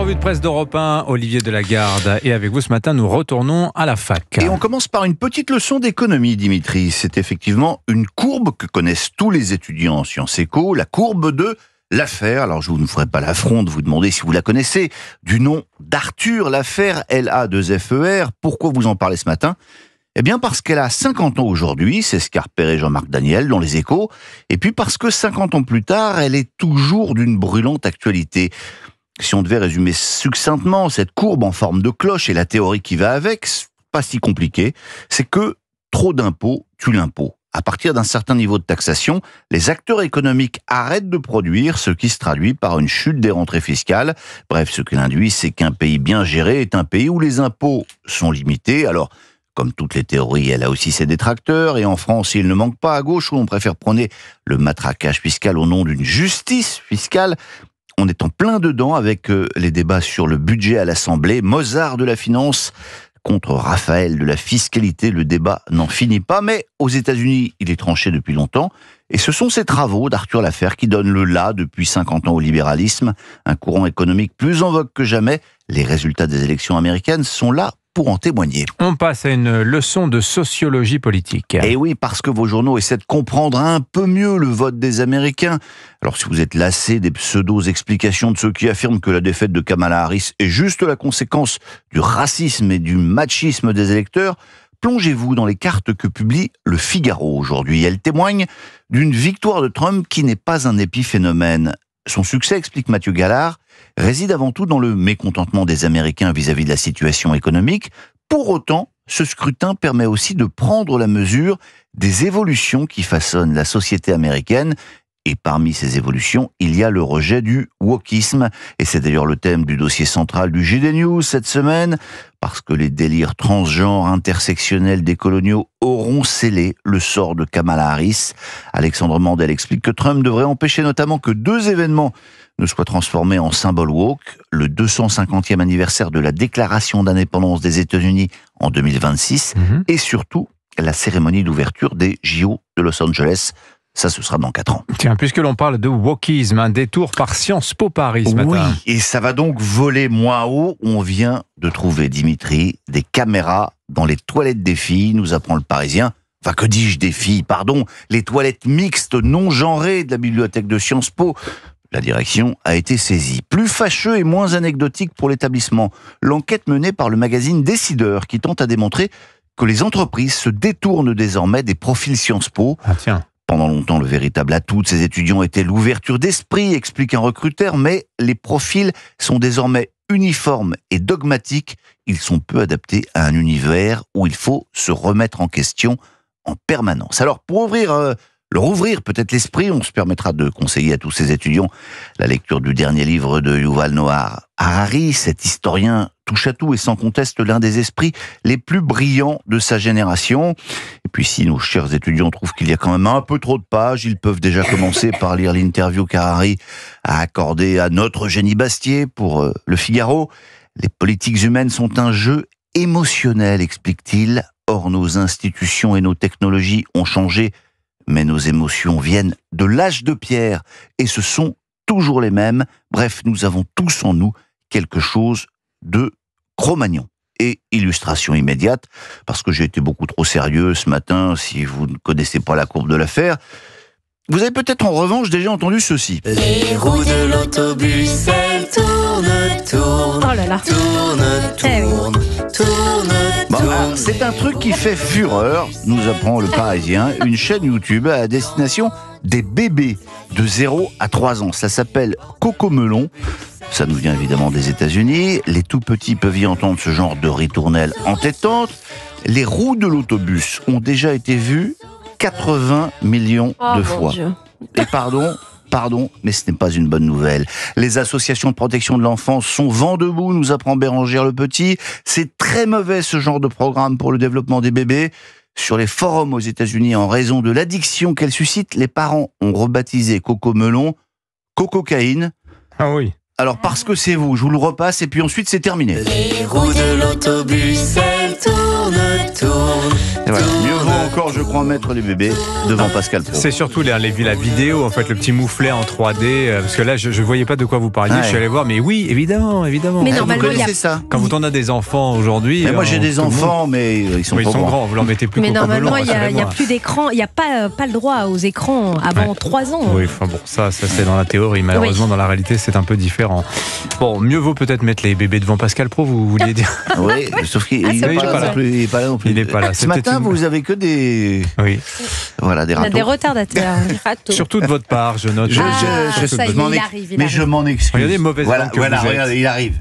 revue de presse d'Europe 1, Olivier Delagarde. Et avec vous ce matin, nous retournons à la fac. Et on commence par une petite leçon d'économie, Dimitri. C'est effectivement une courbe que connaissent tous les étudiants en Sciences Éco, la courbe de Laffer. Alors je ne ferai pas l'affront de vous demander si vous la connaissez, du nom d'Arthur Laffer, L-A-2-F-E-R. Pourquoi vous en parlez ce matin ? Eh bien parce qu'elle a 50 ans aujourd'hui, c'est ce qu'a repéré Jean-Marc Daniel dans Les Échos, et puis parce que 50 ans plus tard, elle est toujours d'une brûlante actualité. Si on devait résumer succinctement cette courbe en forme de cloche et la théorie qui va avec, c'est pas si compliqué, c'est que trop d'impôts tue l'impôt. À partir d'un certain niveau de taxation, les acteurs économiques arrêtent de produire, ce qui se traduit par une chute des rentrées fiscales. Bref, ce qu'elle induit, c'est qu'un pays bien géré est un pays où les impôts sont limités. Alors, comme toutes les théories, elle a aussi ses détracteurs, et en France, il ne manque pas à gauche où on préfère prôner le matraquage fiscal au nom d'une justice fiscale. On est en plein dedans avec les débats sur le budget à l'Assemblée. Mozart de la finance contre Raphaël de la fiscalité, le débat n'en finit pas, mais aux États-Unis, il est tranché depuis longtemps, et ce sont ces travaux d'Arthur Laffer qui donnent le là depuis 50 ans au libéralisme, un courant économique plus en vogue que jamais. Les résultats des élections américaines sont là pour en témoigner. On passe à une leçon de sociologie politique. Et oui, parce que vos journaux essaient de comprendre un peu mieux le vote des Américains. Alors si vous êtes lassé des pseudo-explications de ceux qui affirment que la défaite de Kamala Harris est juste la conséquence du racisme et du machisme des électeurs, plongez-vous dans les cartes que publie Le Figaro aujourd'hui. Elles témoignent d'une victoire de Trump qui n'est pas un épiphénomène. Son succès, explique Mathieu Gallard, réside avant tout dans le mécontentement des Américains vis-à-vis de la situation économique. Pour autant, ce scrutin permet aussi de prendre la mesure des évolutions qui façonnent la société américaine. Et parmi ces évolutions, il y a le rejet du wokisme. Et c'est d'ailleurs le thème du dossier central du JD News cette semaine, parce que les délires transgenres intersectionnels des coloniaux auront scellé le sort de Kamala Harris. Alexandre Mandel explique que Trump devrait empêcher notamment que 2 événements ne soient transformés en symbole woke, le 250e anniversaire de la déclaration d'indépendance des États-Unis en 2026, et surtout la cérémonie d'ouverture des JO de Los Angeles. Ça, ce sera dans 4 ans. Tiens, puisque l'on parle de wokisme, un détour par Sciences Po Paris ce matin. Oui, et ça va donc voler moins haut. On vient de trouver, Dimitri, des caméras dans les toilettes des filles, nous apprend le Parisien. Enfin, que dis-je des filles, pardon, les toilettes mixtes non genrées de la bibliothèque de Sciences Po. La direction a été saisie. Plus fâcheux et moins anecdotique pour l'établissement, l'enquête menée par le magazine Décideur qui tente à démontrer que les entreprises se détournent désormais des profils Sciences Po. Ah tiens. Pendant longtemps, le véritable atout de ces étudiants était l'ouverture d'esprit, explique un recruteur, mais les profils sont désormais uniformes et dogmatiques. Ils sont peu adaptés à un univers où il faut se remettre en question en permanence. Alors, pour leur ouvrir peut-être l'esprit, on se permettra de conseiller à tous ces étudiants la lecture du dernier livre de Yuval Noah Harari. Cet historien touche à tout et sans conteste l'un des esprits les plus brillants de sa génération. Et puis si nos chers étudiants trouvent qu'il y a quand même un peu trop de pages, ils peuvent déjà commencer par lire l'interview qu'Harari a accordée à notre Génie Bastier pour Le Figaro. Les politiques humaines sont un jeu émotionnel, explique-t-il. Or, nos institutions et nos technologies ont changé, mais nos émotions viennent de l'âge de pierre et ce sont toujours les mêmes. Bref, nous avons tous en nous quelque chose de Cro-Magnon. Et illustration immédiate, parce que j'ai été beaucoup trop sérieux ce matin, si vous ne connaissez pas la courbe de Laffer. Vous avez peut-être en revanche déjà entendu ceci. Les roues de l'autobus, elles tournent, Oh là là. tournent. Bon, alors, c'est un truc qui fait fureur, nous apprend le Parisien, une chaîne YouTube à destination des bébés de 0 à 3 ans. Ça s'appelle Cocomelon. Ça nous vient évidemment des États-Unis. Les tout petits peuvent y entendre ce genre de ritournelle entêtante. Les roues de l'autobus ont déjà été vues 80 millions de fois. Et pardon, mais ce n'est pas une bonne nouvelle. Les associations de protection de l'enfance sont vent debout, nous apprend Bérangère Le Petit. C'est très mauvais ce genre de programme pour le développement des bébés. Sur les forums aux États-Unis, en raison de l'addiction qu'elle suscite, les parents ont rebaptisé Cocomelon Cococaïne. Ah oui. Alors, parce que c'est vous, je vous le repasse et puis ensuite c'est terminé. Les roues de l'autobus, elles tournent. Et voilà. Mieux vaut encore, je crois, mettre les bébés devant Pascal Praud. C'est surtout la vidéo, en fait, le petit mouflet en 3D, parce que là, je ne voyais pas de quoi vous parliez, je suis allé voir, mais oui, évidemment. Mais Vous normalement, il y a... connaissez ça? Quand on a des enfants aujourd'hui... Mais moi j'ai des enfants, mais ils sont ils pas sont grands. grands, vous leur mettez plus Mais qu'au normalement, melon, il n'y a rassurez-moi. plus d'écran, il n'y a pas le droit aux écrans avant 3 ans. Oui, enfin bon, ça c'est dans la théorie. Malheureusement, dans la réalité, c'est un peu différent. Bon, mieux vaut peut-être mettre les bébés devant Pascal Praud, vous vouliez dire. Oui, sauf qu'il c'est n'est autre pas, chose. pas là non plus. Il n'est pas là. Ce C'est matin, peut-être une- vous avez que des... Oui. Voilà, des On a des râteaux. retardataires. Surtout de votre part, je note. Ah, ça y est, m'en il ex- arrive, il mais arrive. je m'en excuse. Regardez, mauvaise langue que vous êtes. il arrive.